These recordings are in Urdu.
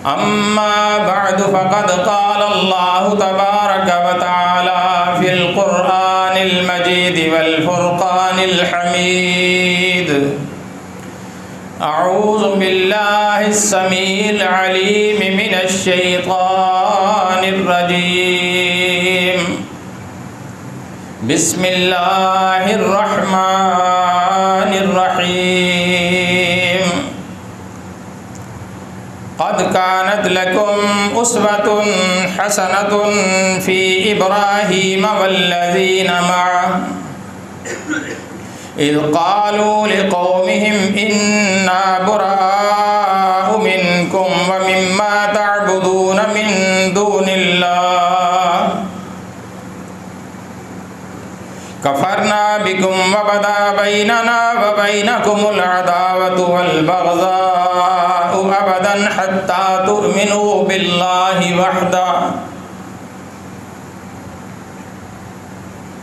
أما بعد فقد قال الله تبارك وتعالى في القرآن المجيد والفرقان الحميد. أعوذ بالله السميع العليم من الشيطان الرجيم. بسم الله الرحمن الرحيم. قد كانت لكم أسوة حسنة في إبراهيم والذين معه إذ قالوا لقومهم إنا براء منكم ومما تعبدون من دون الله كفرنا بكم وبدا بيننا وبينكم العداوة والبغضاء أبدا حتى تؤمنوا بالله وحده.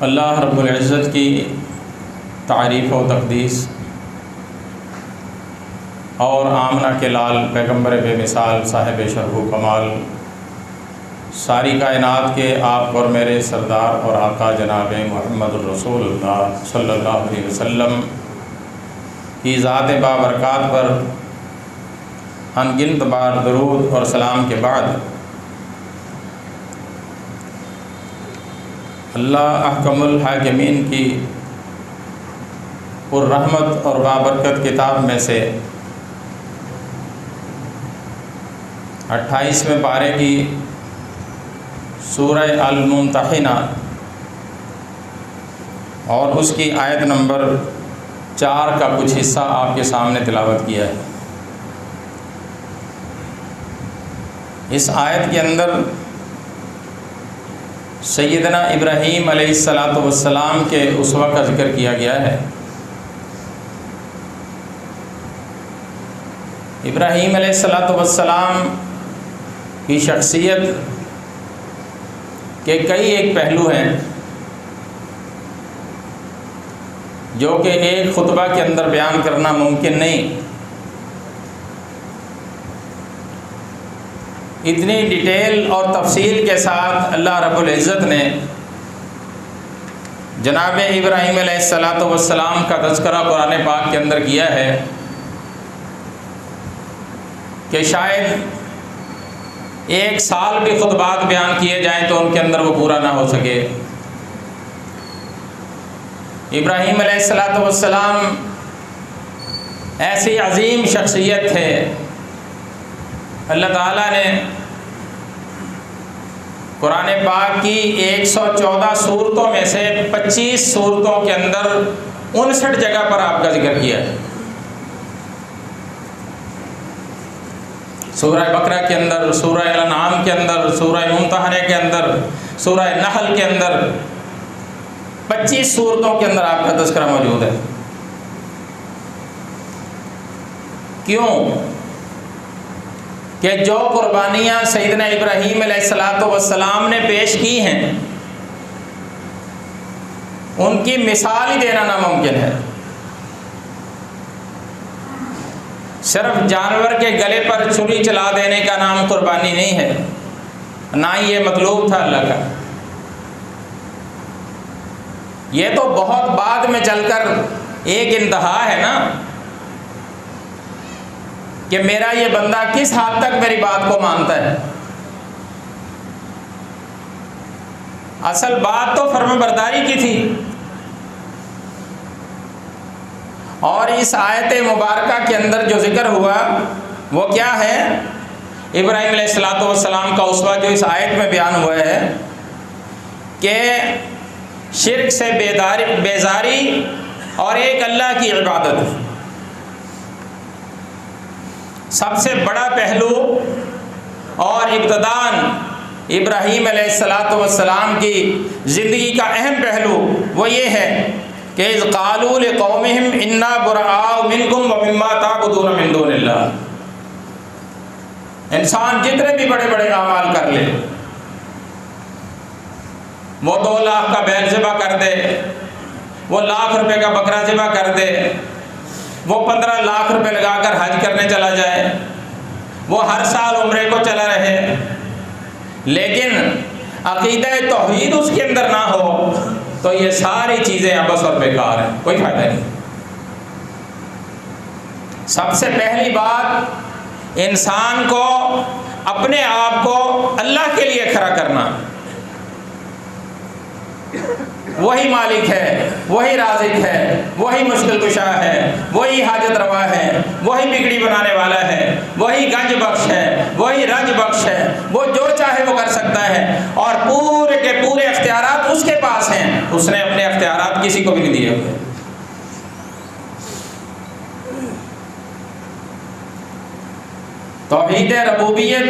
اللہ رب العزت کی تعریف و تقدیس اور آمنہ کے لال پیغمبر بے مثال صاحب شرف و کمال ساری کائنات کے آپ اور میرے سردار اور آقا جناب محمد الرسول اللہ صلی اللہ علیہ وسلم کی ذات بابرکات پر انگنت بار درود اور سلام کے بعد اللہ احکم الحاکمین کی الرحمت اور بابرکت کتاب میں سے 28ویں پارے کی سورہ الممتحنہ اور اس کی آیت نمبر 4 کا کچھ حصہ آپ کے سامنے تلاوت کیا ہے. اس آیت کے اندر سیدنا ابراہیم علیہ السلام کے اسوہ کا ذکر کیا گیا ہے. ابراہیم علیہ السلام کی شخصیت کے کئی ایک پہلو ہیں جو کہ ایک خطبہ کے اندر بیان کرنا ممکن نہیں. اتنی ڈیٹیل اور تفصیل کے ساتھ اللہ رب العزت نے جناب ابراہیم علیہ السلام کا تذکرہ قرآن پاک کے اندر کیا ہے کہ شاید 1 سال بھی خطبات بیان کیے جائیں تو ان کے اندر وہ پورا نہ ہو سکے. ابراہیم علیہ السلام ایسی عظیم شخصیت تھے. اللہ تعالیٰ نے قرآن پاک کی 114 سورتوں میں سے 25 سورتوں کے اندر 59 جگہ پر آپ کا ذکر کیا ہے. سورہ بقرہ کے اندر، سورہ الانعام کے اندر، سورہ ممتحنہ کے اندر، سورہ نحل کے اندر 25 سورتوں کے اندر آپ کا تذکرہ موجود ہے. کیوں کہ جو قربانیاں سیدنا ابراہیم علیہ السلام نے پیش کی ہیں ان کی مثال ہی دینا ناممکن ہے. صرف جانور کے گلے پر چھری چلا دینے کا نام قربانی نہیں ہے، نہ ہی یہ مطلوب تھا اللہ کا. یہ تو بہت بعد میں چل کر ایک انتہا ہے نا کہ میرا یہ بندہ کس حد تک میری بات کو مانتا ہے. اصل بات تو فرمانبرداری کی تھی. اور اس آیت مبارکہ کے اندر جو ذکر ہوا وہ کیا ہے؟ ابراہیم علیہ السلام کا اسوہ جو اس آیت میں بیان ہوا ہے کہ شرک سے بیزاری اور ایک اللہ کی عبادت. سب سے بڑا پہلو اور ابتداءً ابراہیم علیہ السلام کی زندگی کا اہم پہلو وہ یہ ہے کہ اذ قالوا لقومہم انا براء منکم ومما تعبدون من دون اللہ. انسان جتنے بھی بڑے بڑے اعمال کر لے، وہ 2 لاکھ کا بیل ذبح کر دے، وہ 1 لاکھ روپے کا بکرا ذبح کر دے، وہ 15 لاکھ روپے لگا کر حج کرنے چلا جائے، وہ ہر سال عمرے کو چلا رہے، لیکن عقیدہ توحید اس کے اندر نہ ہو تو یہ ساری چیزیں عبث اور بیکار ہیں، کوئی فائدہ نہیں۔ سب سے پہلی بات، انسان کو اپنے آپ کو اللہ کے لیے کھڑا کرنا۔ وہی مالک ہے، وہی رازق ہے، وہی مشکل کشا ہے، وہی حاجت روا ہے، وہی بگڑی بنانے والا ہے، وہی گنج بخش ہے، وہی رنج بخش ہے، وہ جو چاہے وہ کر سکتا ہے، اور پورے کے پورے اختیارات اس کے پاس ہیں، اس نے اپنے اختیارات کسی کو بھی نہیں دیے ہوئے۔ توحید ربوبیت،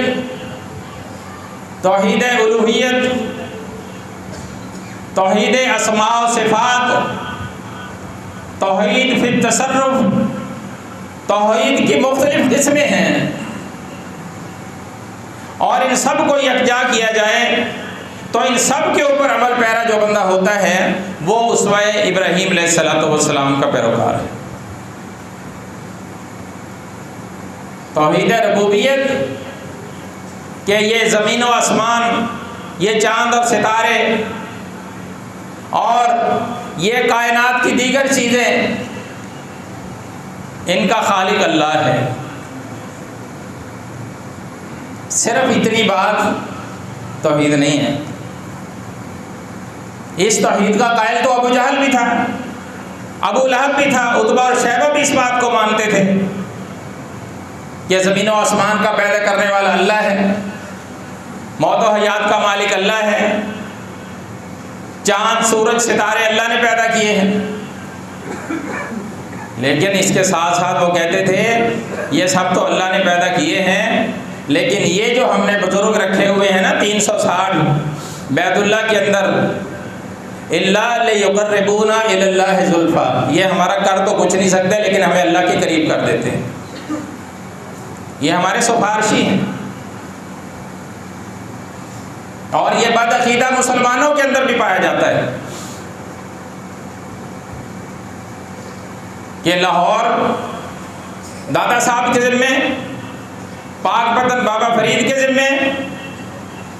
توحید الوہیت، توحید اسماء و صفات، توحید فی التصرف، توحید کی مختلف قسمیں ہیں، اور ان سب کو یکجا کیا جائے تو ان سب کے اوپر عمل پیرا جو بندہ ہوتا ہے وہ اسوہ ابراہیم علیہ السلام کا پیروکار ہے۔ توحید ربوبیت کہ یہ زمین و آسمان، یہ چاند اور ستارے اور یہ کائنات کی دیگر چیزیں، ان کا خالق اللہ ہے۔ صرف اتنی بات توحید نہیں ہے۔ اس توحید کا قائل تو ابو جہل بھی تھا، ابو لہب بھی تھا، عتبہ اور شیبہ بھی اس بات کو مانتے تھے کہ زمین و آسمان کا پیدا کرنے والا اللہ ہے، موت و حیات کا مالک اللہ ہے، چاند سورج ستارے اللہ نے پیدا کیے ہیں، لیکن اس کے ساتھ ساتھ وہ کہتے تھے یہ سب تو اللہ نے پیدا کیے ہیں، لیکن یہ جو ہم نے بزرگ رکھے ہوئے ہیں نا 360 بیت اللہ کے اندر، الا لیقربونا الی اللہ زلفیٰ، یہ ہمارا کر تو کچھ نہیں سکتے لیکن ہمیں اللہ کے قریب کر دیتے ہیں، یہ ہمارے سفارشی ہیں۔ اور یہ بد عقیدہ مسلمانوں کے اندر بھی پایا جاتا ہے کہ لاہور دادا صاحب کے ذمے، پاک پتن بابا فرید کے ذمے،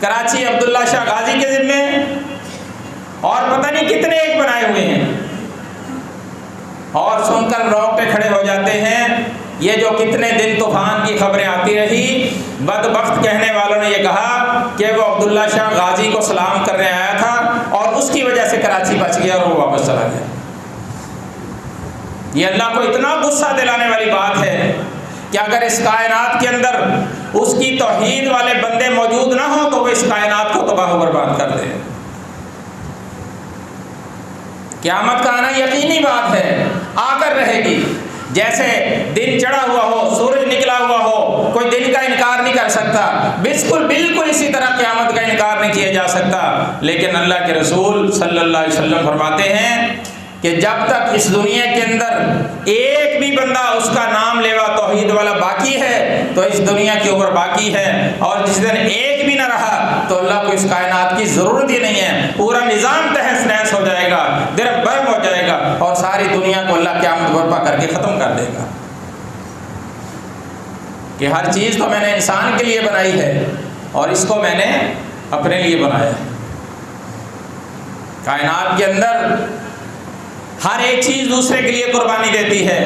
کراچی عبداللہ شاہ غازی کے ذمے، اور پتہ نہیں کتنے ایک بنائے ہوئے ہیں، اور سن کر رونگٹے کھڑے ہو جاتے ہیں۔ یہ جو کتنے دن طوفان کی خبریں آتی رہی، بدبخت کہنے والوں نے یہ کہا کہ وہ عبداللہ شاہ غازی کو سلام کرنے آیا تھا اور اس کی وجہ سے کراچی بچ گیا اور وہ واپس چلا گیا۔ یہ اللہ کو اتنا غصہ دلانے والی بات ہے کہ اگر اس کائنات کے اندر اس کی توحید والے بندے موجود نہ ہوں تو وہ اس کائنات کو تباہ و برباد کر دے۔ قیامت کا آنا یقینی بات ہے، آ کر رہے گی۔ جیسے دن چڑھا ہوا ہو، سورج نکلا ہوا ہو، کوئی دن کا انکار نہیں کر سکتا، بالکل اسی طرح قیامت کا انکار نہیں کیا جا سکتا، لیکن اللہ کے رسول صلی اللہ علیہ وسلم فرماتے ہیں کہ جب تک اس دنیا کے اندر ایک بھی بندہ اس کا نام لیوا توحید والا باقی ہے تو اس دنیا کے اوپر باقی ہے، اور جس دن ایک بھی نہ رہا تو اللہ کو اس کائنات کی ضرورت ہی نہیں ہے، پورا نظام تہس نہس ہو جائے گا، درب برب ہو جائے گا، اور ساری دنیا کو اللہ قیامت برپا کر کے ختم کر دے گا۔ کہ ہر چیز تو میں نے انسان کے لیے بنائی ہے اور اس کو میں نے اپنے لیے بنایا ہے۔ کائنات کے اندر ہر ایک چیز دوسرے کے لیے قربانی دیتی ہے،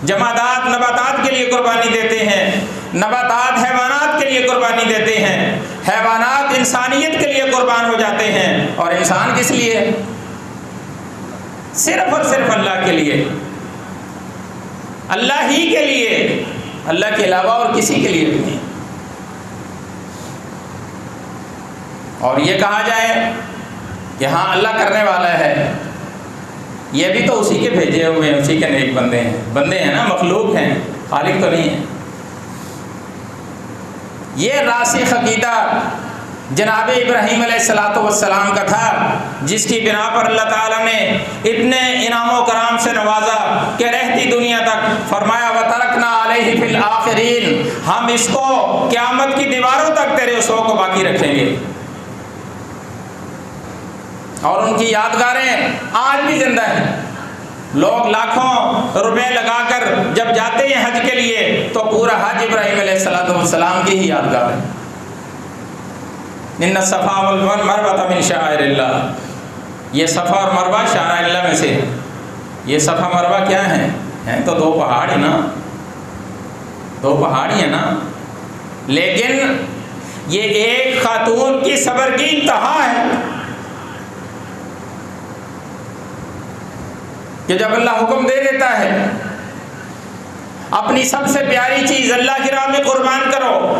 جمادات نباتات کے لیے قربانی دیتے ہیں، نباتات حیوانات کے لیے قربانی دیتے ہیں، حیوانات انسانیت کے لیے قربان ہو جاتے ہیں، اور انسان کس لیے؟ صرف اور صرف اللہ کے لیے، اللہ ہی کے لیے، اللہ کے علاوہ اور کسی کے لیے بھی نہیں۔ اور یہ کہا جائے کہ ہاں اللہ کرنے والا ہے، یہ بھی تو اسی کے بھیجے ہوئے ہیں، اسی کے نیک بندے ہیں نا، مخلوق ہیں، خالق تو نہیں ہے۔ یہ راسخ عقیدہ جناب ابراہیم علیہ السلام کا تھا، جس کی بنا پر اللہ تعالیٰ نے اتنے انعام و کرام سے نوازا کہ رہتی دنیا تک فرمایا وَتَرَكْنَا عَلَيْهِ فِي الْآخِرِينَ، ہم اس کو قیامت کی دیواروں تک تیرے اصول کو باقی رکھیں گے، اور ان کی یادگاریں آج بھی زندہ ہیں۔ لوگ لاکھوں روپے لگا کر جب جاتے ہیں حج کے لیے تو پورا حج ابراہیم علیہ السلام کی ہی یادگار ہے۔ ان الصفا والمروہ من شعائر اللہ، یہ صفا اور مروہ شعائر اللہ میں سے ہے۔ یہ صفا مروہ کیا ہیں تو دو پہاڑ ہیں نا، دو پہاڑ ہیں نا، لیکن یہ ایک خاتون کی صبر کی انتہا ہے کہ جب اللہ حکم دے دیتا ہے اپنی سب سے پیاری چیز اللہ کی راہ میں قربان کرو،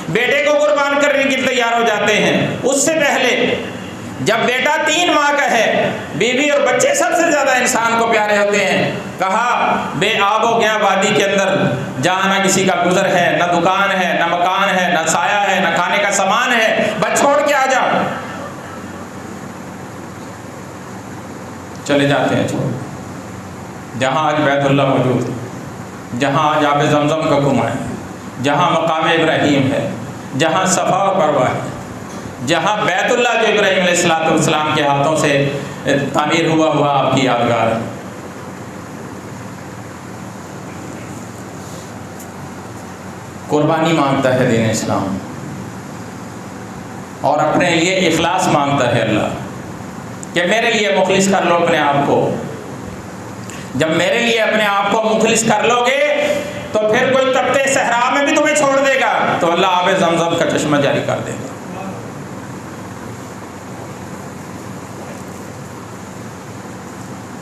بیٹے کو قربان کرنے کے لیے تیار ہو جاتے ہیں۔ اس سے پہلے جب بیٹا 3 ماہ کا ہے، بیوی اور بچے سب سے زیادہ انسان کو پیارے ہوتے ہیں، کہا بے آب و گیا وادی کے اندر، جہاں نہ کسی کا گزر ہے، نہ دکان ہے، نہ مکان ہے، نہ سایہ ہے، نہ کھانے کا سامان ہے، بس چھوڑ کے آ جاؤ۔ چلے جاتے ہیں چھوڑ، جہاں آج بیت اللہ موجود ہے، جہاں آج آب زمزم کا کنواں ہے، جہاں مقام ابراہیم ہے، جہاں صفا اور مروہ ہے، جہاں بیت اللہ جو ابراہیم علیہ السلام کے ہاتھوں سے تعمیر ہوا آپ کی یادگار ہے۔ قربانی مانگتا ہے دین اسلام، اور اپنے لیے اخلاص مانگتا ہے اللہ کہ میرے لیے مخلص کر لو اپنے آپ کو۔ جب میرے لیے اپنے آپ کو مخلص کر لو گے تو پھر کوئی تپتے صحرا میں بھی تمہیں چھوڑ دے گا تو اللہ آب زمزم کا چشمہ جاری کر دے گا۔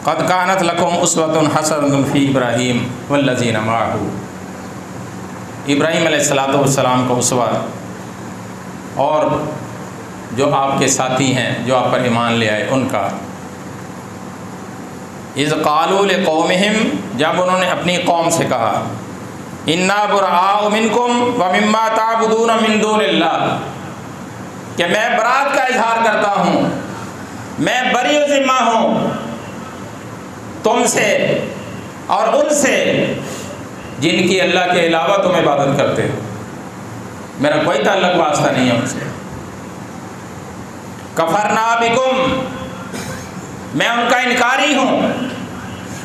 قد کانت لکم اسوۃ حسنۃ فی ابراہیم والذین معہ، ابراہیم علیہ السلام کا اسوہ اور جو آپ کے ساتھی ہیں جو آپ پر ایمان لے آئے ان کا۔ اذ قالوا لقومہم، جب انہوں نے اپنی قوم سے کہا، انا براء منکم ومما تعبدون من دون اللہ، کہ میں برات کا اظہار کرتا ہوں، میں بری و ذمہ ہوں تم سے اور ان سے جن کی اللہ کے علاوہ تم عبادت کرتے ہو، میرا کوئی تعلق واسطہ نہیں ہے ان سے۔ کفرنا بکم، میں ان کا انکاری ہوں،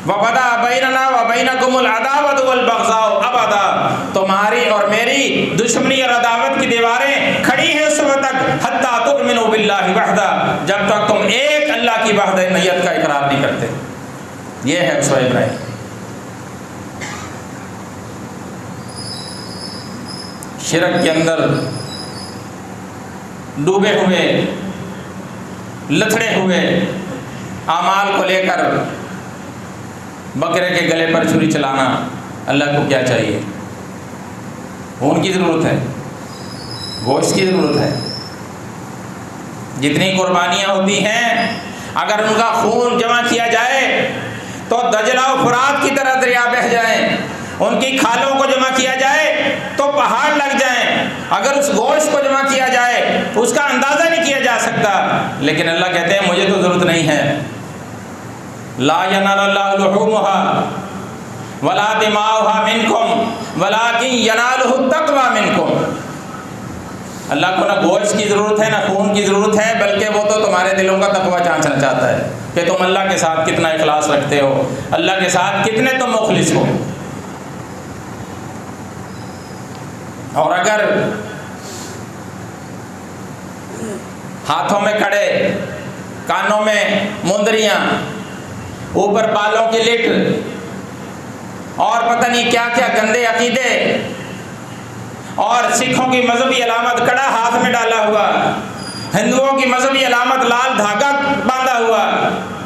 وبدا بیننا وبینکم العداوۃ والبغضاء ابدا، تمہاری اور میری دشمنی اور عداوت کی دیواریں کھڑی ہیں اس وقت تک حتی تؤمنوا باللہ وحدہ، جب تک تم ایک اللہ کی وحدانیت کا اقرار نہیں کرتے۔ یہ ہے اسوہ ابراہیم۔ شرک کے اندر ڈوبے ہوئے، لتھڑے ہوئے اعمال کو لے کر بکرے کے گلے پر چھری چلانا اللہ کو کیا چاہیے؟ خون کی ضرورت ہے، گوشت کی ضرورت ہے۔ جتنی قربانیاں ہوتی ہیں اگر ان کا خون جمع کیا جائے تو دجلہ و فرات کی طرح دریا بہہ جائیں، ان کی کھالوں کو جمع کیا جائے تو پہاڑ لگ جائیں، اگر اس گوشت کو جمع کیا جائے اس کا اندازہ نہیں کیا جا سکتا۔ لیکن اللہ کہتے ہیں مجھے تو ضرورت نہیں ہے، لا ینال اللہ لحومها ولا دماؤها منکم ولکن ینالہ التقوی منکم، اللہ کو نہ گوشت کی ضرورت ہے نہ خون کی ضرورت ہے، بلکہ وہ تو تمہارے دلوں کا تقوی جانچنا چاہتا ہے کہ تم اللہ کے ساتھ کتنا اخلاص رکھتے ہو، اللہ کے ساتھ کتنے تم مخلص ہو۔ اور اگر ہاتھوں میں کڑے، کانوں میں مندریاں، اوپر بالوں کی لٹ اور پتہ نہیں کیا کیا گندے عقیدے، اور سکھوں کی مذہبی علامت کڑا ہاتھ میں ڈالا ہوا، ہندوؤں کی مذہبی علامت لال دھاگا باندھا ہوا،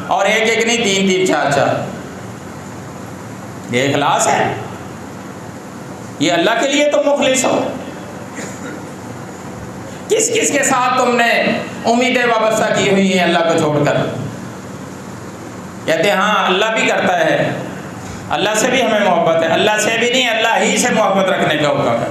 اور ایک ایک نہیں 3 3 4 4، یہ اخلاص ہے؟ یہ اللہ کے لیے تم مخلص ہو؟ کس کس کے ساتھ تم نے امیدیں وابستہ کی ہوئی ہیں اللہ کو چھوڑ کر؟ کہتے ہیں ہاں اللہ بھی کرتا ہے، اللہ سے بھی ہمیں محبت ہے، اللہ سے بھی نہیں، اللہ ہی سے محبت رکھنے کا حکم ہے۔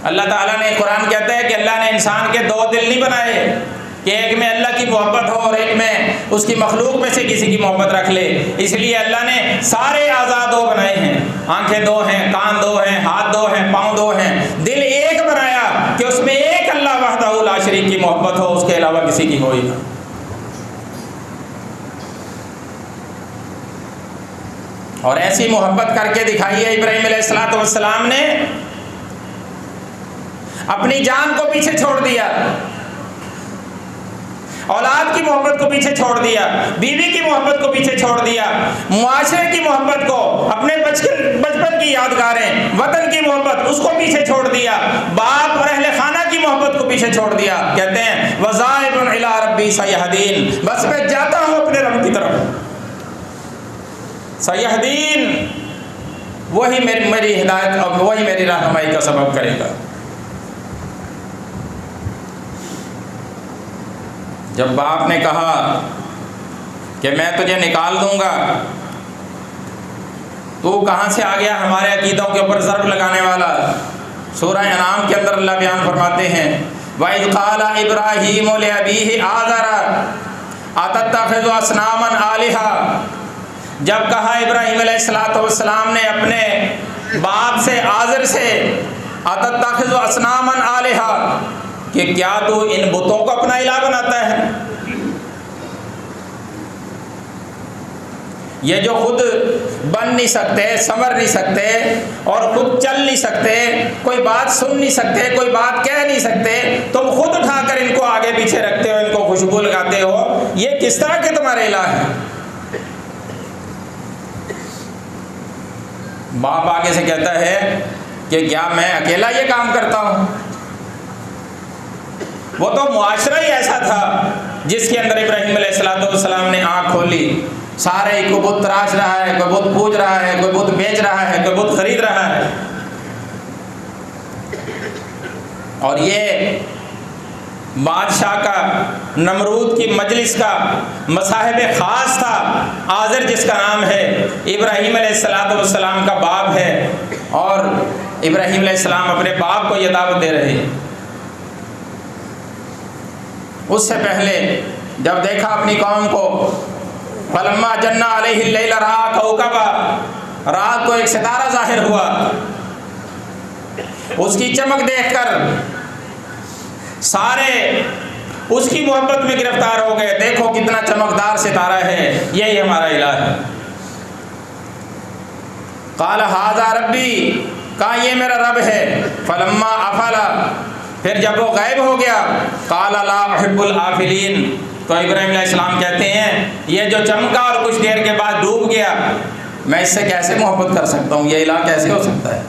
اللہ تعالیٰ نے قرآن کہتا ہے کہ اللہ نے انسان کے 2 دل نہیں بنائے کہ ایک میں اللہ کی محبت ہو اور ایک میں اس کی مخلوق میں سے کسی کی محبت رکھ لے، اس لیے اللہ نے سارے اعضاء 2 بنائے ہیں، آنکھیں 2 ہیں، کان 2 ہیں، ہاتھ 2 ہیں، پاؤں 2 ہیں، دل ایک بنایا کہ اس میں ایک اللہ وحدہ لا شریک کی محبت ہو، اس کے علاوہ کسی کی ہو ہی نہ۔ اور ایسی محبت کر کے دکھائی ہے ابراہیم علیہ السلام نے، اپنی جان کو پیچھے چھوڑ دیا، اولاد کی محبت کو پیچھے چھوڑ دیا، بیوی کی محبت کو پیچھے چھوڑ دیا، معاشرے کی محبت کو، اپنے بچپن کی یادگاریں، وطن کی محبت اس کو پیچھے چھوڑ دیا، باپ اور اہل خانہ کی محبت کو پیچھے چھوڑ دیا۔ کہتے ہیں وَذَاهِبٌ إِلَىٰ رَبِّي سَيَهْدِينِ، بس میں جاتا ہوں اپنے رب کی طرف، سیہدین، وہی میری ہدایت اور وہی میری رہنمائی کا سبب کرے گا۔ جب باپ نے کہا کہ میں تجھے نکال دوں گا، تو کہاں سے آ گیا ہمارے عقیدوں کے اوپر ضرب لگانے والا؟ سورہ انعام کے اندر اللہ بیان فرماتے ہیں وَإِذْ قَالَ إِبْرَاهِيمُ لِأَبِيهِ آزَرَ أَتَتَّخِذُ أَصْنَامًا آلِهَةً، جب کہا ابراہیم علیہ السلام نے اپنے باپ سے آزر سے أَتَتَّخِذُ أَصْنَامًا آلِهَةً، کہ کیا تو ان بتوں کو اپنا الہ بناتا ہے؟ یہ جو خود بن نہیں سکتے، سنور نہیں سکتے اور خود چل نہیں سکتے، کوئی بات سن نہیں سکتے، کوئی بات کہہ نہیں سکتے، تم خود اٹھا کر ان کو آگے پیچھے رکھتے ہو، ان کو خوشبو لگاتے ہو، یہ کس طرح کے تمہارے الہ ہیں؟ باپ آگے سے کہتا ہے کہ کیا میں اکیلا یہ کام کرتا ہوں؟ وہ تو معاشرہ ہی ایسا تھا جس کے اندر ابراہیم علیہ السلام نے آنکھ کھولی، سارے کوئی بت تراش رہا ہے، کوئی بت پوج رہا ہے، کوئی بت بیچ رہا ہے، کوئی بت خرید رہا ہے، اور یہ بادشاہ کا، نمرود کی مجلس کا مصاحب خاص تھا، آزر جس کا نام ہے، ابراہیم علیہ السلام کا باپ ہے، اور ابراہیم علیہ السلام اپنے باپ کو یہ دعوت دے رہے ہیں۔ اس سے پہلے جب دیکھا اپنی قوم کو، فلما جن علیہ اللیل رأى کوكبا، رات کو ایک ستارہ ظاہر ہوا، اس کی چمک دیکھ کر سارے اس کی محبت میں گرفتار ہو گئے، دیکھو کتنا چمکدار ستارہ ہے، یہی ہمارا الہ ہے۔ قال ھذا ربی، کہا یہ میرا رب ہے۔ فلما افل، پھر جب وہ غائب ہو گیا، قال لا احب الآفلین، تو ابراہیم علیہ السلام کہتے ہیں یہ جو چمکا اور کچھ دیر کے بعد ڈوب گیا، میں اس سے کیسے محبت کر سکتا ہوں، یہ الہ کیسے ہو سکتا ہے؟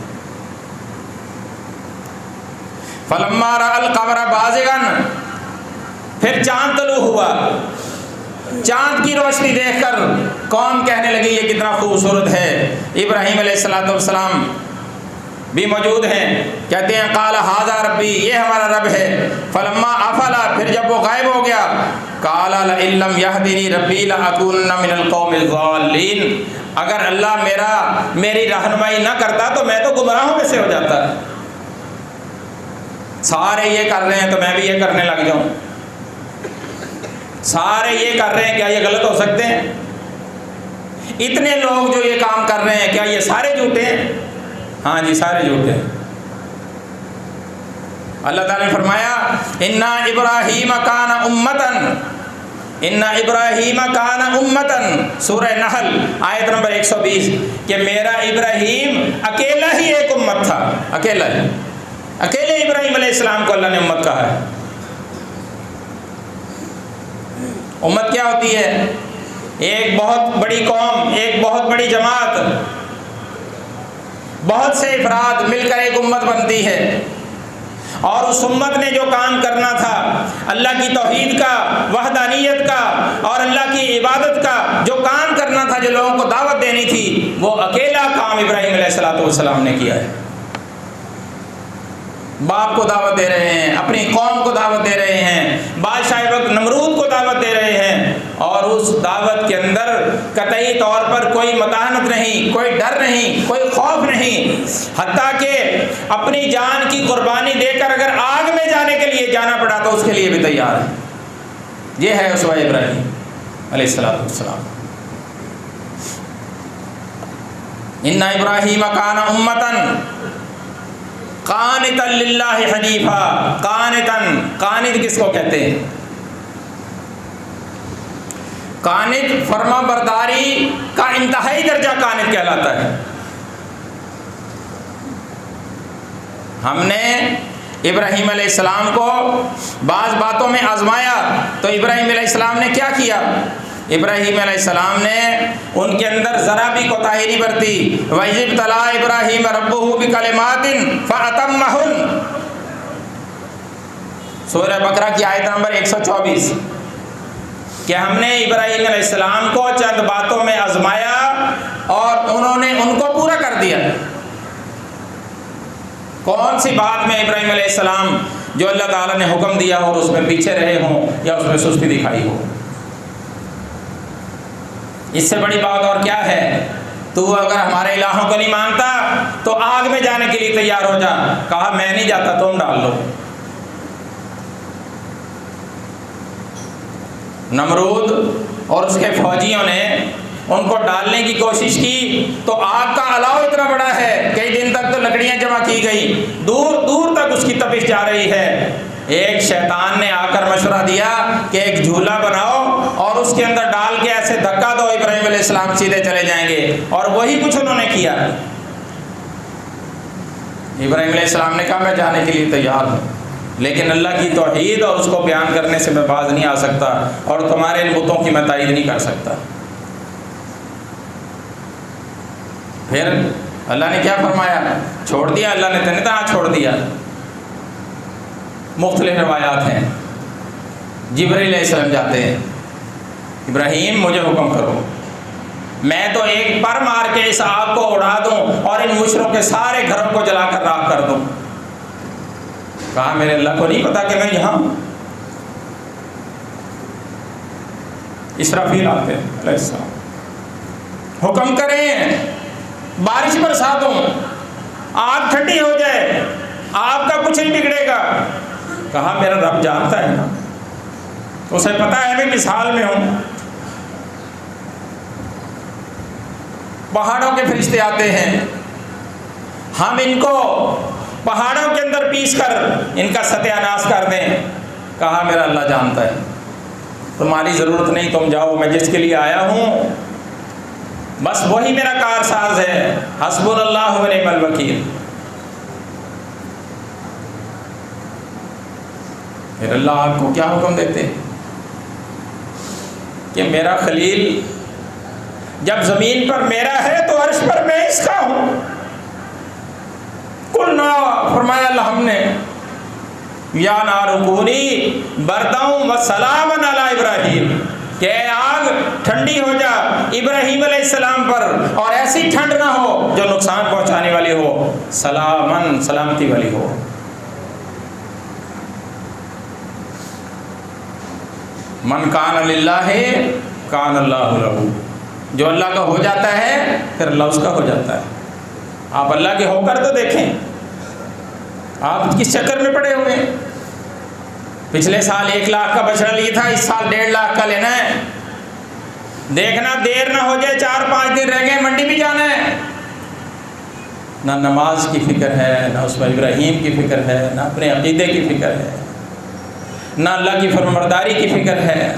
فلما رأى القمر بازغا، پھر چاند طلوع ہوا، چاند کی روشنی دیکھ کر قوم کہنے لگی یہ کتنا خوبصورت ہے۔ ابراہیم علیہ السلام بھی موجود ہیں، کہتے ہیں قال ھذا ربی، یہ ہمارا رب ہے۔ فلما افل، پھر جب وہ غائب ہو گیا، قال لئن لم يهدني ربی لأکونن من القوم الضالین، اگر اللہ میری رہنمائی نہ کرتا تو میں تو گمراہوں میں سے ہو جاتا۔ سارے یہ کر رہے ہیں تو میں بھی یہ کرنے لگ جاؤں، سارے یہ کر رہے ہیں، کیا یہ غلط ہو سکتے ہیں؟ اتنے لوگ جو یہ کام کر رہے ہیں، کیا یہ سارے جھوٹے ہیں؟ ہاں جی، سارے جھوٹے ہیں۔ اللہ تعالیٰ نے فرمایا اِنَّا إِبْرَاهِيمَ كَانَ أُمَّةً، اِنَّا إِبْرَاهِيمَ كَانَ أُمَّةً، سورہ نحل آیت نمبر 120، کہ میرا ابراہیم اکیلا ہی ایک امت تھا، اکیلا ہی، اکیلے ابراہیم علیہ السلام کو اللہ نے امت کہا ہے۔ امت کیا ہوتی ہے؟ ایک بہت بڑی قوم، ایک بہت بڑی جماعت، بہت سے افراد مل کر ایک امت بنتی ہے، اور اس امت نے جو کام کرنا تھا، اللہ کی توحید کا، وحدانیت کا اور اللہ کی عبادت کا جو کام کرنا تھا، جو لوگوں کو دعوت دینی تھی، وہ اکیلا کام ابراہیم علیہ السلام نے کیا ہے۔ باپ کو دعوت دے رہے ہیں، اپنی قوم کو دعوت دے رہے ہیں، بادشاہ وقت نمرود کو دعوت دے رہے ہیں، اور اس دعوت کے اندر قطعی طور پر کوئی متانت نہیں، کوئی ڈر نہیں، کوئی خوف نہیں، حتیٰ کہ اپن't جان کی قربانی دے کر اگر آگ میں جانے کے لیے جانا پڑا تو اس کے لیے بھی تیار ہے۔ یہ ہے اسوہ ابراہیم علیہ السلام۔ اِنَّ إِبْرَاهِيمَ كَانَ أُمَّةً قانتا للہ حنیفا، قانتا، قانت کس کو کہتے ہیں؟ قانت فرما برداری کا انتہائی درجہ قانت کہلاتا ہے۔ ہم نے ابراہیم علیہ السلام کو بعض باتوں میں آزمایا تو ابراہیم علیہ السلام نے کیا کیا؟ ابراہیم علیہ السلام نے ان کے اندر ذرا بھی کوتاہی نہیں برتی۔ وَإِذِ ابْتَلَىٰ إِبْرَاهِيمَ رَبُّهُ بِكَلِمَاتٍ فَأَتَمَّهُنَّ، سورہ بقرہ کی آیت نمبر 124، کہ ہم نے ابراہیم علیہ السلام کو چند باتوں میں آزمایا اور انہوں نے ان کو پورا کر دیا۔ کون سی بات میں ابراہیم علیہ السلام جو اللہ تعالیٰ نے حکم دیا اور اس میں پیچھے رہے ہوں یا اس میں سستی دکھائی ہو؟ اس سے بڑی بات اور کیا ہے؟ تو اگر ہمارے الہوں کو نہیں مانتا تو آگ میں جانے کے لیے تیار ہو جا۔ کہا میں نہیں جاتا، تم ڈال لو۔ نمرود اور اس کے فوجیوں نے ان کو ڈالنے کی کوشش کی تو آگ کا الاؤ اتنا بڑا ہے، کئی دن تک تو لکڑیاں جمع کی گئی، دور دور تک اس کی تپش جا رہی ہے۔ ایک شیطان نے آ کر مشورہ دیا کہ ایک جھولا بناؤ اور اس کے اندر ڈال کے ایسے دھکا دو، ابراہیم علیہ السلام سیدھے چلے جائیں گے، اور وہی کچھ انہوں نے کیا۔ ابراہیم علیہ السلام نے کہا میں جانے کے لیے تیار ہوں، لیکن اللہ کی توحید اور اس کو بیان کرنے سے میں باز نہیں آ سکتا، اور تمہارے ان بتوں کی میں تائید نہیں کر سکتا۔ پھر اللہ نے کیا فرمایا؟ چھوڑ دیا، اللہ نے تنہا چھوڑ دیا۔ مختلف روایات ہیں، جبرائیل علیہ السلام جاتے ہیں، ابراہیم مجھے حکم کرو، میں تو ایک پر مار کے اس آگ کو اڑا دوں اور ان مشرکوں کے سارے گھروں کو جلا کر راکھ کر دوں۔ کہا میرے اللہ کو نہیں پتا کہ میں یہاں ہوں؟ اسرافیل آتے ہیں علیہ السلام، حکم کریں بارش برسا دوں، آگ ٹھنڈی ہو جائے، آپ کا کچھ نہیں بگڑے گا۔ کہا میرا رب جانتا ہے نا، اسے پتا ہے میں کس حال میں ہوں۔ پہاڑوں کے فرشتے آتے ہیں، ہم ان کو پہاڑوں کے اندر پیس کر ان کا ستیہ ناش کر دیں۔ کہا میرا اللہ جانتا ہے، تمہاری ضرورت نہیں، تم جاؤ، میں جس کے لیے آیا ہوں بس وہی میرا کارساز ہے، حسبنا اللہ و نعم الوکیل۔ پھر اللہ آپ کو کیا حکم دیتے کہ میرا خلیل جب زمین پر میرا ہے تو عرش پر میں اس کا ہوں۔ قلنا، فرمایا اللہ ہم نے، یا نار کونی برداً و سلاما علی ابراہیم، کہ آگ ٹھنڈی ہو جا ابراہیم علیہ السلام پر، اور ایسی ٹھنڈ نہ ہو جو نقصان پہنچانے والی ہو، سلامن، سلامتی والی ہو۔ من کان للہ کان اللہ لہ، جو اللہ کا ہو جاتا ہے پھر اللہ اس کا ہو جاتا ہے۔ آپ اللہ کے ہو کر تو دیکھیں، آپ کس چکر میں پڑے ہوئے ہیں؟ پچھلے سال 1 لاکھ کا بچڑا لیا تھا، اس سال 1.5 لاکھ کا لینا ہے۔ دیکھنا دیر نہ ہو جائے، 4-5 دن رہ گئے، منڈی بھی جانا ہے۔ نہ نماز کی فکر ہے، نہ اس میں ابراہیم کی فکر ہے، نہ اپنے عقیدے کی فکر ہے، نہ اللہ کی فرمانبرداری کی فکر ہے۔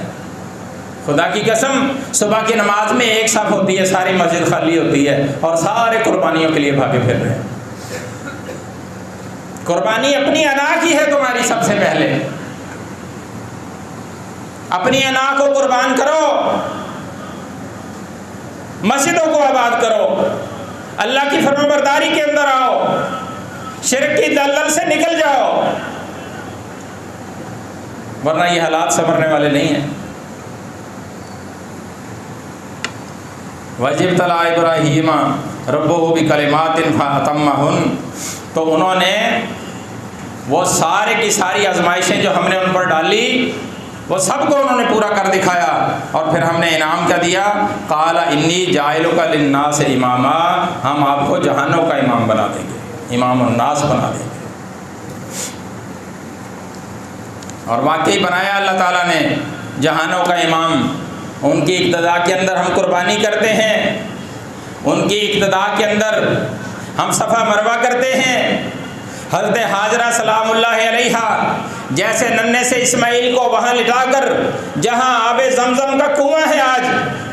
خدا کی قسم، صبح کی نماز میں ایک صف ہوتی ہے، ساری مسجد خالی ہوتی ہے اور سارے قربانیوں کے لیے بھاگے پھر رہے ہیں۔ قربانی اپنی انا کی ہے تمہاری، سب سے پہلے اپنی انا کو قربان کرو، مسجدوں کو آباد کرو، اللہ کی فرمانبرداری کے اندر آؤ، شرک کی دلدل سے نکل جاؤ، ورنہ یہ حالات سنورنے والے نہیں ہیں۔ وَإِذِ ابْتَلَىٰ إِبْرَاهِيمَ رَبُّهُ بِكَلِمَاتٍ فَأَتَمَّهُنَّ، تو انہوں نے وہ سارے کی ساری آزمائشیں جو ہم نے ان پر ڈالی وہ سب کو انہوں نے پورا کر دکھایا، اور پھر ہم نے انعام کیا دیا؟ قَالَ إِنِّي جَاعِلُكَ لِلنَّاسِ إِمَامًا، ہم آپ کو جہانوں کا امام بنا دیں گے، امام الناس بنا دیں گے۔ اور واقعی بنایا اللہ تعالیٰ نے جہانوں کا امام۔ ان کی ابتدا کے اندر ہم قربانی کرتے ہیں، ان کی ابتدا کے اندر ہم صفا مروہ کرتے ہیں، حضرت حاجرہ سلام اللہ علیہا جیسے ننھے سے اسماعیل کو وہاں لٹا کر جہاں آب زمزم کا کنواں ہے آج،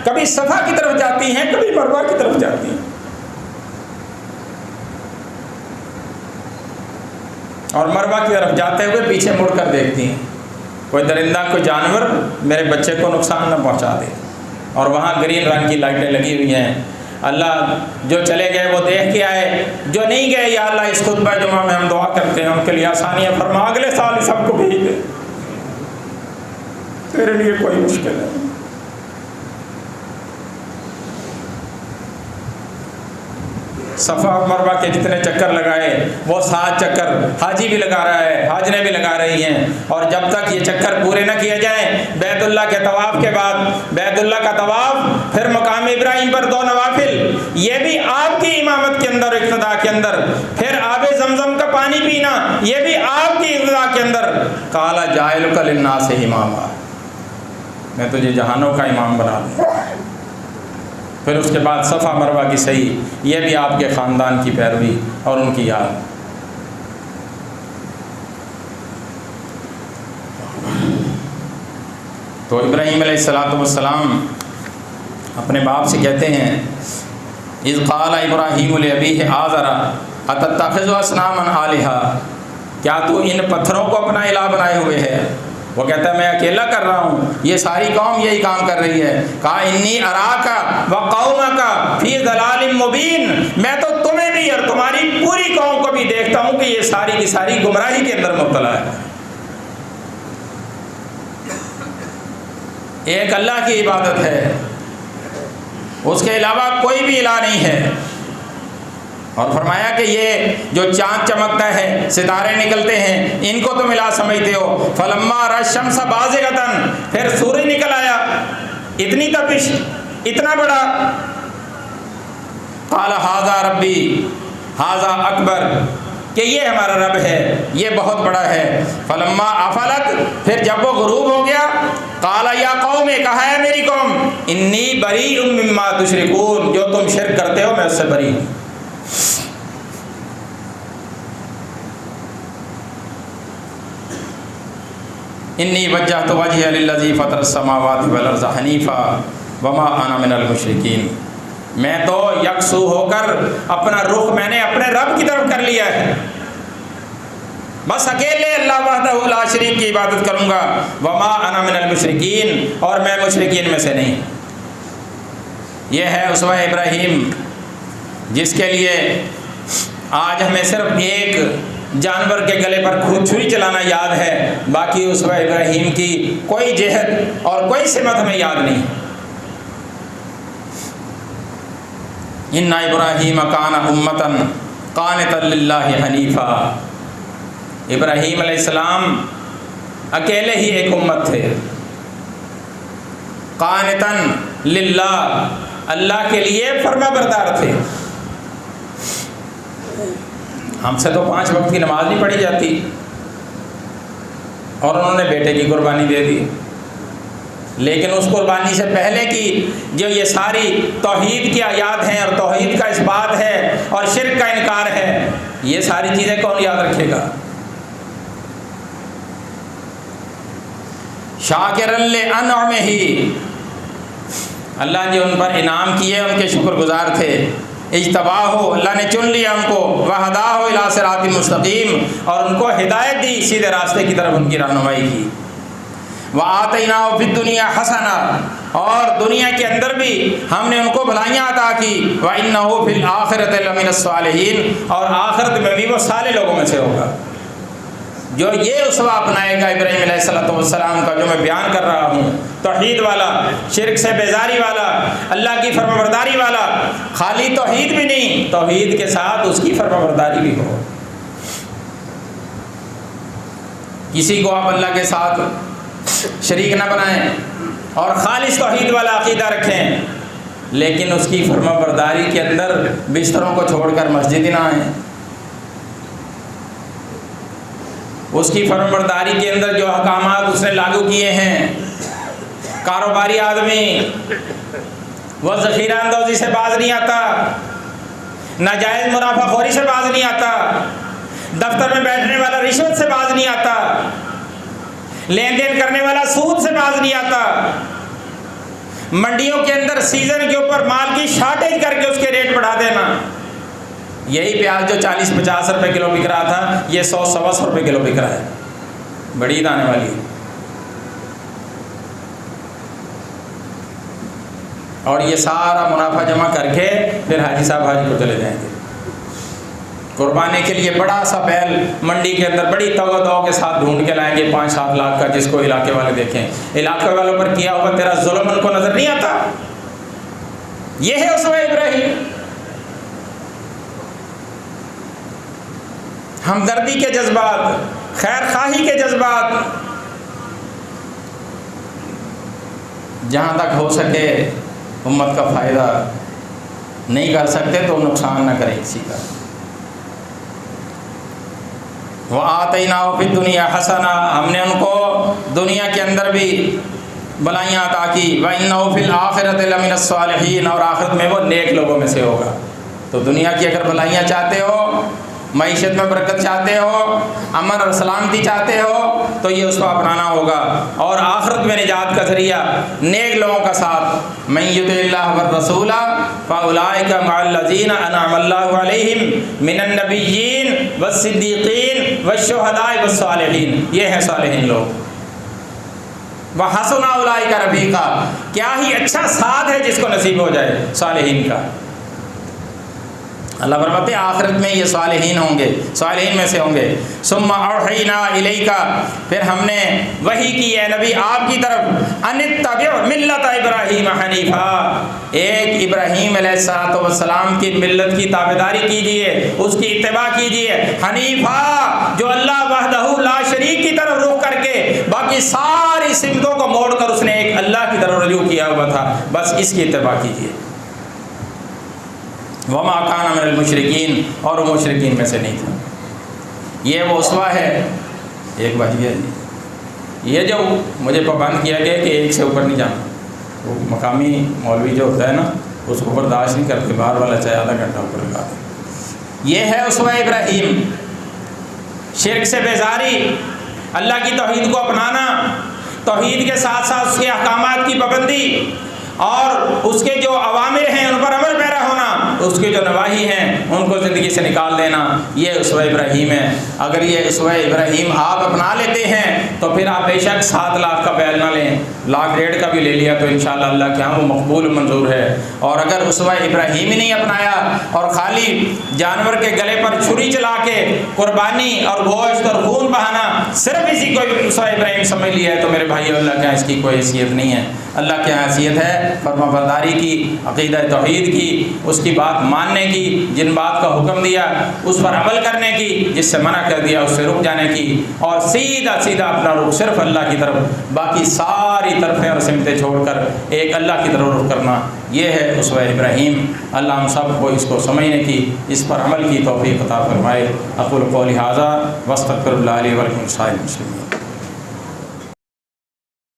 کبھی صفا کی طرف جاتی ہیں، کبھی مروہ کی طرف جاتی ہیں، اور مروہ کی طرف جاتے ہوئے پیچھے مڑ کر دیکھتی ہیں کوئی درندہ کوئی جانور میرے بچے کو نقصان نہ پہنچا دے، اور وہاں گرین رنگ کی لائٹیں لگی ہوئی ہیں۔ اللہ جو چلے گئے وہ دیکھ کے آئے، جو نہیں گئے یا اللہ اس خطبہ جمعہ میں ہم دعا کرتے ہیں ان کے لیے آسانیاں فرما، اگلے سال سب کو بھیج دے، تیرے لیے کوئی مشکل نہیں۔ صفا اور مروہ کے جتنے چکر لگائے وہ 7 چکر حاجی بھی لگا رہا ہے، حاجریں بھی لگا رہی ہیں، اور جب تک یہ چکر پورے نہ کیے جائیں بیت اللہ کے طواف کے بعد بیت اللہ کا طواف، پھر مقام ابراہیم پر 2 نوافل، یہ بھی آپ کی امامت کے اندر اقتداء کے اندر، پھر آب زمزم کا پانی پینا یہ بھی آپ کی اقتداء کے اندر۔ قال جاعلک للناس اماما، میں تجھے جہانوں کا امام بنا دوں۔ پھر اس کے بعد صفا مروہ کی صحیح، یہ بھی آپ کے خاندان کی پیروی اور ان کی یاد۔ تو ابراہیم علیہ السلام اپنے باپ سے کہتے ہیں اذ قال ابراہیم لابیہ آزر اتتخذ اصناما آلہہ، کیا تو ان پتھروں کو اپنا الہ بنائے ہوئے ہے؟ وہ کہتا ہے میں اکیلا کر رہا ہوں، یہ ساری قوم یہی کام کر رہی ہے۔ کہا انی اراک وقومک فی ضلال مبین، میں تو تمہیں بھی اور تمہاری پوری قوم کو بھی دیکھتا ہوں کہ یہ ساری کی ساری گمراہی کے اندر مبتلا ہے۔ ایک اللہ کی عبادت ہے، اس کے علاوہ کوئی بھی الہ نہیں ہے۔ اور فرمایا کہ یہ جو چاند چمکتا ہے، ستارے نکلتے ہیں، ان کو تم الہ سمجھتے ہو۔ فلما رأى الشمس بازغة، پھر سورج نکل آیا، اتنی تپش، اتنا بڑا۔ قال ھذا ربی ھذا اکبر، کہ یہ ہمارا رب ہے، یہ بہت بڑا ہے۔ فلما افلت، پھر جب وہ غروب ہو گیا، قال یا قوم، کہا ہے میری قوم، انی بریء مما تشرکون، جو تم شرک کرتے ہو میں اس سے بری ہوں۔ انی وجہت وجہی للذی فطر السماوات والارض حنیفا وما انا من المشرکین، میں تو یکسو ہو کر اپنا رخ میں نے اپنے رب کی طرف کر لیا ہے، بس اکیلے اللہ وحدہ لا شریک کی عبادت کروں گا۔ وما انا من المشرکین، اور میں مشرکین میں سے نہیں۔ یہ ہے اسوہ ابراہیم، جس کے لیے آج ہمیں صرف ایک جانور کے گلے پر چھری چلانا یاد ہے، باقی اسوہ ابراہیم کی کوئی جہت اور کوئی سمت ہمیں یاد نہیں۔ ان ابراہیم کان امۃ قانتا للہ حنیفا، ابراہیم علیہ السلام اکیلے ہی ایک امت تھے، قانتا للہ، اللہ کے لیے فرما بردار تھے۔ ہم سے تو 5 وقت کی نماز نہیں پڑھی جاتی، اور انہوں نے بیٹے کی قربانی دے دی، لیکن اس قربانی سے پہلے کی جو یہ ساری توحید کی آیات ہیں اور توحید کا اس بات ہے اور شرک کا انکار ہے، یہ ساری چیزیں کون یاد رکھے گا؟ شاکرا لانعمہ، اللہ نے ان پر انعام کیے، ان کے شکر گزار تھے۔ اجتباہ، اللہ نے چن لیا ان کو، وہداہ الی صراط مستقیم، اور ان کو ہدایت دی، سیدھے راستے کی طرف ان کی رہنمائی کی۔ وآتیناہ فی الدنیا حسنہ، اور دنیا کے اندر بھی ہم نے ان کو بھلائیاں عطا کی۔ وإنہ فی الآخرۃ لمن الصالحین، اور آخرت میں بھی وہ صالح لوگوں میں سے ہوگا۔ جو یہ اسوہ اپنائے گا ابراہیم علیہ السلام کا، جو میں بیان کر رہا ہوں، توحید والا، شرک سے بیزاری والا، اللہ کی فرمانبرداری والا، خالی توحید بھی نہیں، توحید کے ساتھ اس کی فرمانبرداری بھی ہو۔ کسی کو آپ اللہ کے ساتھ شریک نہ بنائیں اور خالص توحید والا عقیدہ رکھیں، لیکن اس کی فرمانبرداری کے اندر بستروں کو چھوڑ کر مسجد نہ آئیں، اس کی فرمانبرداری کے اندر جو احکامات اس نے لاگو کیے ہیں، کاروباری آدمی وہ ذخیرہ اندوزی سے باز نہیں آتا، ناجائز منافع خوری سے باز نہیں آتا، دفتر میں بیٹھنے والا رشوت سے باز نہیں آتا، لین دین کرنے والا سود سے باز نہیں آتا، منڈیوں کے اندر سیزن کے اوپر مال کی شارٹیج کر کے اس کے ریٹ بڑھا دینا۔ یہی پیاز جو 40-50 روپے کلو بک رہا تھا، یہ 100-125 روپے کلو بک رہا ہے، بڑی عید آنے والی ہے۔ اور یہ سارا منافع جمع کر کے پھر حاجی صاحب حاجی کو چلے جائیں گے قربانی کے لیے۔ بڑا سا بیل منڈی کے اندر بڑی توقع کے ساتھ ڈھونڈ کے لائیں گے 5-7 لاکھ کا، جس کو علاقے والے دیکھیں، علاقے والوں پر کیا ہوا تیرا ظلم ان کو نظر نہیں آتا۔ یہ ہے اسوہ ابراہیم، ہمدردی کے جذبات، خیر خواہی کے جذبات۔ جہاں تک ہو سکے امت کا فائدہ نہیں کر سکتے تو نقصان نہ کریں کسی کا۔ وَآتَيْنَاهُ فِي الدُّنْيَا حَسَنَةً، ہم نے ان کو دنیا کے اندر بھی بلائیاں عطا کی۔ وَإِنَّهُ فِي الْآخِرَةِ لَمِنَ الصَّالِحِينَ، اور آخرت میں وہ نیک لوگوں میں سے ہوگا۔ تو دنیا کی اگر بلائیاں چاہتے ہو، معیشت میں برکت چاہتے ہو، امن اور سلامتی چاہتے ہو، تو یہ اس کو اپنانا ہوگا، اور آخرت میں نجات کا ذریعہ نیک لوگوں کا ساتھ۔ مَن يُطِعِ اللَّهَ وَالرَّسُولَ فَأُولَٰئِكَ مَعَ الَّذِينَ أَنْعَمَ اللَّهُ عَلَيْهِم مِّنَ النَّبِيِّينَ وَالصِّدِّيقِينَ وَالشُّهَدَاءِ وَالصَّالِحِينَ، یہ ہیں صالحین لوگ۔ وَحَسُنَ أُولَٰئِكَ رَفِیقًا، کیا ہی اچھا ساتھ ہے جس کو نصیب ہو جائے صالحین کا۔ اللہ فرماتے ہیں آخرت میں یہ صالحین ہوں گے، صالحین میں سے ہوں گے۔ ثم اوحینا الیک، پھر ہم نے وحی کی ہے نبی آپ کی طرف، ان اتبع ملت ابراہیم حنیفا، ایک ابراہیم علیہ السلام کی ملت کی تابعداری کیجیے، اس کی اتباع کیجیے، حنیفا جو اللہ وحدہ لا شریک کی طرف رخ کر کے باقی ساری سمتوں کو موڑ کر اس نے ایک اللہ کی طرف رجوع کیا ہوا تھا، بس اس کی اتباع کیجیے۔ وما کان من المشرکین، اور وہ مشرکین میں سے نہیں تھا۔ یہ وہ اسوہ ہے۔ ایک بات یہ ہے، یہ جو مجھے پابند کیا گیا کہ ایک سے اوپر نہیں جانا، وہ مقامی مولوی جو ہوتا ہے نا اس کو برداشت نہیں کرتے، باہر والا چاہے آدھا گھنٹہ اوپر لگا دے۔ یہ ہے اسوہ ابراہیم، شرک سے بیزاری، اللہ کی توحید کو اپنانا، توحید کے ساتھ ساتھ اس کے احکامات کی پابندی، اور اس کے جو اوامر ہیں ان پر عمل پیرا ہونا، اس کے جو نواہی ہیں ان کو زندگی سے نکال دینا، یہ اسوہ ابراہیم ہے۔ اگر یہ اسوہ ابراہیم آپ اپنا لیتے ہیں تو پھر آپ بے شک 7 لاکھ کا بیل نہ لیں، لاکھ ڈیڑھ کا بھی لے لیا تو انشاءاللہ اللہ کے ہاں وہ مقبول منظور ہے۔ اور اگر اسوہ ابراہیم ہی نہیں اپنایا اور خالی جانور کے گلے پر چھری چلا کے قربانی اور گوشت اور خون بہانا صرف اسی کو اسوہ ابراہیم سمجھ لیا ہے تو میرے بھائی اللہ کے ہاں اس کی کوئی حیثیت نہیں ہے۔ اللہ کے حیثیت ہے فرما برداری کی، عقیدہ توحید کی، اس کی بات ماننے کی، جن بات کا حکم دیا اس پر عمل کرنے کی، جس سے منع کر دیا اس سے رک جانے کی، اور سیدھا سیدھا اپنا رخ صرف اللہ کی طرف، باقی ساری طرفیں اور سمتیں چھوڑ کر ایک اللہ کی طرف رخ کرنا، یہ ہے اسوہ ابراہیم۔ اللہ ہم سب کو اس کو سمجھنے کی، اس پر عمل کی توفیق عطا فرمائے۔ اقول قولی ھذا واستغفر اللہ لی ولکم سائر المسلمین۔